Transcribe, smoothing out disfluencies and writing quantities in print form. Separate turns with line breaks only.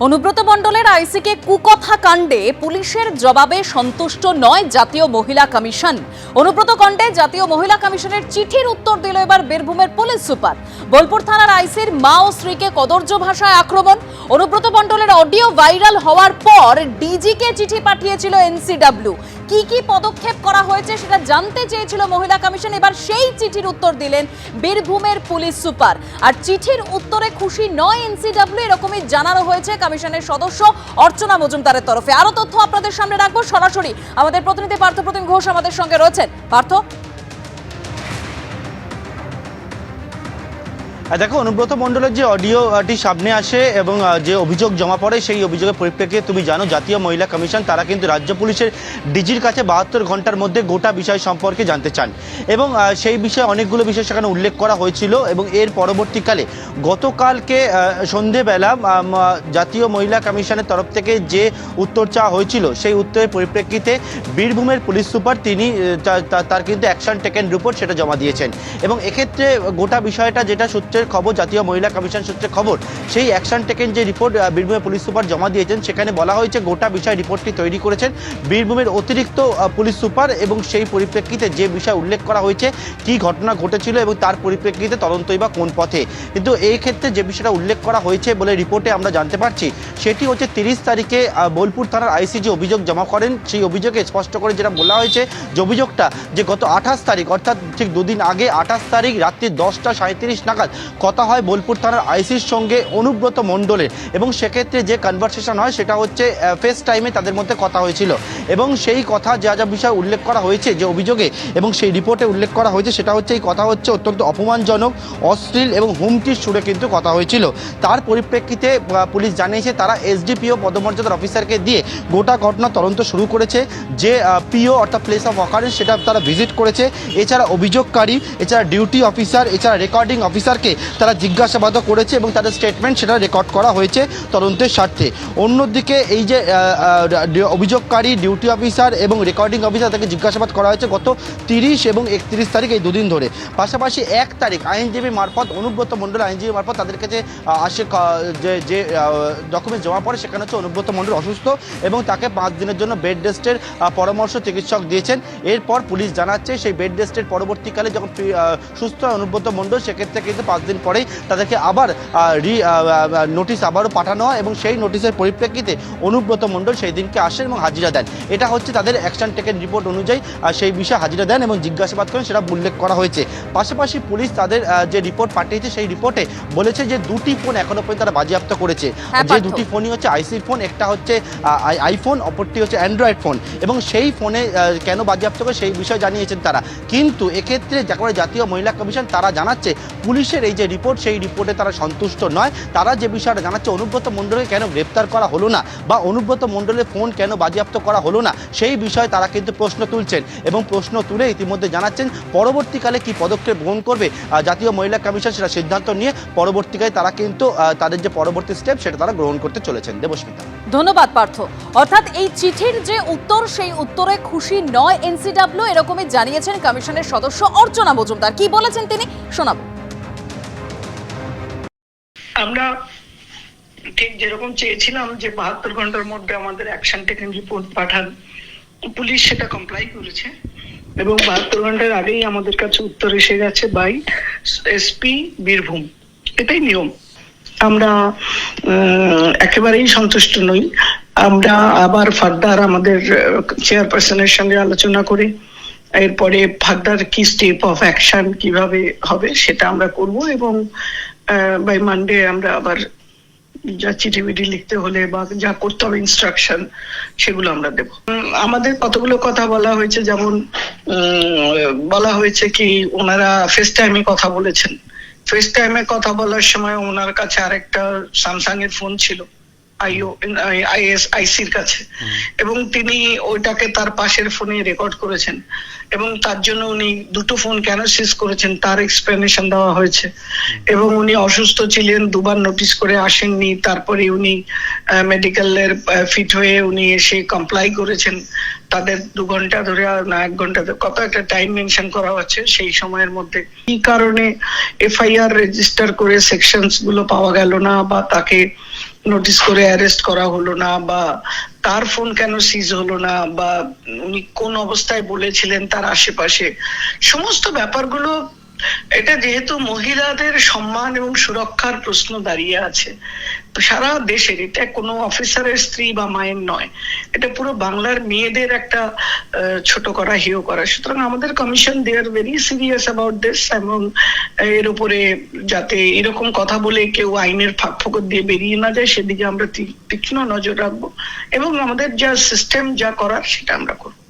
অনুব্রত মণ্ডলের আইসিকে কুকথা কাণ্ডে পুলিশের জবাবে সন্তুষ্ট নয় জাতীয় মহিলা কমিশন। অনুব্রত কাণ্ডে জাতীয় মহিলা কমিশনের চিঠির উত্তর দিল এবার বীরভূমের পুলিশ সুপার। বোলপুর থানার আইসির মা ও স্ত্রীকে কদর্য ভাষায় আক্রমণ। অনুব্রত মণ্ডলের অডিও ভাইরাল হওয়ার পর ডিজিকে চিঠি পাঠিয়েছিল এনসিডব্লিউ। কি পদক্ষেপ করা হয়েছে সেটা জানতে চেয়েছিল মহিলা কমিশন। এবার সেই চিঠির উত্তর দিলেন বীরভূমের পুলিশ সুপার। আর চিঠির উত্তরে খুশি নয় এনসিডব্লিউ, এরকমই জানানো হয়েছে কমিশনের সদস্য অর্চনা মজুমদারের তরফে। আরো তথ্য আপনাদের সামনে রাখবো সরাসরি। আমাদের প্রতিনিধি পার্থপ্রতিম ঘোষ আমাদের সঙ্গে রয়েছেন। পার্থ,
দেখো, অনুব্রত মণ্ডলের যে অডিওটি সামনে আসে এবং যে অভিযোগ জমা পড়ে সেই অভিযোগের পরিপ্রেক্ষিতে তুমি জানো জাতীয় মহিলা কমিশন তারা কিন্তু রাজ্য পুলিশের ডিজির কাছে 72 ঘন্টার মধ্যে গোটা বিষয় সম্পর্কে জানতে চান এবং সেই বিষয়ে অনেকগুলো বিষয় সেখানে উল্লেখ করা হয়েছিল। এবং এর পরবর্তীকালে গতকালকে সন্ধেবেলা জাতীয় মহিলা কমিশনের তরফ থেকে যে উত্তর চাওয়া হয়েছিল সেই উত্তরের পরিপ্রেক্ষিতে বীরভূমের পুলিশ সুপার তিনি তার কিন্তু অ্যাকশন টেকেন রিপোর্ট সেটা জমা দিয়েছেন। এবং এক্ষেত্রে গোটা বিষয়টা যেটা সূত্রের খবর, জাতীয় মহিলা কমিশন সূত্রে খবর, সেই অ্যাকশন টেকেন যে রিপোর্ট বীরভূমের পুলিশ সুপার জমা দিয়েছেন সেখানে বলা হয়েছে গোটা বিষয় রিপোর্টটি তৈরি করেছেন বীরভূমের অতিরিক্ত পুলিশ সুপার। এবং সেই পরিপ্রেক্ষিতে যে বিষয় উল্লেখ করা হয়েছে কি ঘটনা ঘটেছিল এবং তার পরিপ্রেক্ষিতে তদন্তই বা কোন পথে। কিন্তু এই ক্ষেত্রে যে বিষয়টা উল্লেখ করা হয়েছে বলে রিপোর্টে আমরা জানতে পারছি সেটি হচ্ছে 30 তারিখে বোলপুর থানার আইসি যে অভিযোগ জমা করেন সেই অভিযোগে স্পষ্ট করে যেটা বলা হয়েছে যে অভিযোগটা যে গত 28 তারিখ অর্থাৎ ঠিক দুদিন আগে 28 তারিখ রাত্রি 10:37 নাগাদ কথা হয় বোলপুর থানার আইসির সঙ্গে অনুব্রত মণ্ডলের। এবং সেক্ষেত্রে যে কনভারসেশন হয় সেটা হচ্ছে ফেস টাইমে তাদের মধ্যে কথা হয়েছিল। এবং সেই কথা যা যা বিষয় উল্লেখ করা হয়েছে যে অভিযোগে এবং সেই রিপোর্টে উল্লেখ করা হয়েছে সেটা হচ্ছে এই কথা হচ্ছে অত্যন্ত অপমানজনক, অশ্লীল এবং হুমকির সুরে কিন্তু কথা হয়েছিল। তার পরিপ্রেক্ষিতে পুলিশ জানিয়েছে তারা এসডিপিও পদমর্যাদার অফিসারকে দিয়ে গোটা ঘটনা তদন্ত শুরু করেছে। যে পিও অর্থাৎ প্লেস অফ অকারেন্স সেটা তারা ভিজিট করেছে। এছাড়া অভিযোগকারী, এছাড়া ডিউটি অফিসার, এছাড়া রেকর্ডিং অফিসারকে তারা জিজ্ঞাসাবাদও করেছে এবং তাদের স্টেটমেন্ট সেটা রেকর্ড করা হয়েছে তদন্তের স্বার্থে। অন্যদিকে এই যে অভিযোগকারী, ডিউটি অফিসার এবং রেকর্ডিং অফিসার তাকে জিজ্ঞাসাবাদ করা হয়েছে গত 30 এবং 31 তারিখ এই দুদিন ধরে। পাশাপাশি 1 তারিখ আইনজীবী মারফত অনুব্রত মণ্ডল আইনজীবী মারফত তাদের কাছে আসে যে ডকুমেন্ট জমা পড়ে সেখানে হচ্ছে অনুব্রত মণ্ডল অসুস্থ এবং তাকে 5 দিনের জন্য বেড রেস্টের পরামর্শ চিকিৎসক দিয়েছেন। এরপর পুলিশ জানাচ্ছে সেই বেড রেস্টের পরবর্তীকালে যখন সুস্থ হয় অনুব্রত মণ্ডল সেক্ষেত্রে কিন্তু 5 দিন পরেই তাদেরকে আবার নোটিশ আবারও পাঠানো হয় এবং সেই নোটিশের পরিপ্রেক্ষিতে অনুব্রত মণ্ডল সেই দিনকে আসেন এবং হাজিরা দেন। এটা হচ্ছে তাদের অ্যাকশন টেকেন রিপোর্ট অনুযায়ী সেই বিষয়ে হাজিরা দেন এবং জিজ্ঞাসাবাদ করেন সেটা উল্লেখ করা হয়েছে। পাশাপাশি পুলিশ তাদের যে রিপোর্ট পাঠিয়েছে সেই রিপোর্টে বলেছে যে 2টি ফোন এখনো পর্যন্ত তারা বাজেয়াপ্ত করেছে। যে 2টি ফোনই হচ্ছে আইসি ফোন, একটা হচ্ছে আইফোন, অপরটি হচ্ছে অ্যান্ড্রয়েড ফোন। এবং সেই ফোনে কেন বাজেয়াপ্ত করে সেই বিষয়ে জানিয়েছেন তারা। কিন্তু এক্ষেত্রে জাতীয় মহিলা কমিশন তারা জানাচ্ছে পুলিশের এই যে রিপোর্ট সেই রিপোর্টে তারা সন্তুষ্ট নয়। তারা যে বিষয়টা জানাচ্ছে অনুব্রত মণ্ডলকে কেন গ্রেপ্তার করা হলো না বা অনুব্রত মণ্ডলের ফোন কেন বাজেয়াপ্ত করা হলো না সেই বিষয়ে তারা কিন্তু প্রশ্ন তুলছেন এবং প্রশ্ন তুলে ইতিমধ্যে জানাচ্ছেন পরবর্তীকালে কি পদক্ষেপ গ্রহণ করবে জাতীয় মহিলা কমিশন সেটা সিদ্ধান্ত নিয়ে পরবর্তীকালে তারা কিন্তু তাদের যে পরবর্তী স্টেপ সেটা তারা গ্রহণ করতে চলেছেন। দেবস্মিতা,
ধন্যবাদ পার্থ। অর্থাৎ এই চিঠির যে উত্তর সেই উত্তরে খুশি নয় এনসিডব্লিউ, এরকমই জানিয়েছেন কমিশনের সদস্য অর্চনা মজুমদার। কি বলেছেন তিনি শোনাবো।
আমরা ঠিক যেরকম চেয়েছিলাম যে 72 ঘন্টার মধ্যে আমাদের অ্যাকশন টেকেন রিপোর্ট পাঠান, পুলিশ সেটা কমপ্লাই করেছে এবং 72 ঘন্টার আগেই আমাদের কাছে উত্তর এসে গেছে বাই এসপি বীরভূম। এটাই নিয়ম। আমরা একেবারেই সন্তুষ্ট নই। আমরা আবার ফার্দার আমাদের চেয়ারপারসনের সঙ্গে আলোচনা করে এরপরে ফার্দার কি স্টেপ অফ অ্যাকশন কিভাবে হবে সেটা আমরা করব এবং বাই মানডে আমরা আবার যা চিঠি লিখতে হলে বা যা করতে হবে ইনস্ট্রাকশন সেগুলো আমরা দেব। আমাদের কতগুলো কথা বলা হয়েছে, যেমন বলা হয়েছে কি ওনারা ফেস টাইমে কথা বলেছেন। ফেস টাইমে কথা বলার সময় ওনার কাছে আরেকটা স্যামসাং এর ফোন ছিল আইসির কাছে এবং তিনি ওইটাকে তার পাশের ফোনে রেকর্ড করেছেন এবং তার জন্য উনি 2টো ফোন কেন সিজ করেছেন তার এক্সপ্লেনেশন দেওয়া হয়েছে। এবং উনি অসুস্থ ছিলেন, 2বার নোটিশ করে আসেননি, তারপরে উনি মেডিকেলের ফিট হয়ে উনি এসে কমপ্লাই করেছেন। তাদের 2 ঘন্টা ধরে না 1 ঘন্টা ধরে কত একটা টাইম মেনশন করা হচ্ছে সেই সময়ের মধ্যে কি কারণে এফআইআর রেজিস্টার করে সেকশনস গুলো পাওয়া গেল না বা তাকে নোটিস করে অ্যারেস্ট করা হলো না, বা তার ফোন কেন সিজ হলো না, বা উনি কোন অবস্থায় বলেছিলেন তার আশেপাশে, সমস্ত ব্যাপারগুলো, এটা যেহেতু মহিলাদের সম্মান এবং সুরক্ষার প্রশ্ন দাঁড়িয়ে আছে সারা দেশের, এটা কোনো অফিসারের স্ত্রী বা মায়ের নয়, এটা পুরো বাংলার মেয়েদের একটা ছোট করা, হেয় করা। সুতরাং আমাদের commission they are very serious about this, এবং এর উপরে যাতে এরকম কথা বলে কেউ আইনের ফাঁক ফোকর দিয়ে বেরিয়ে না যায় সেদিকে আমরা তীক্ষ্ণ নজর রাখবো, এবং আমাদের যা সিস্টেম যা করার সেটা আমরা করবো।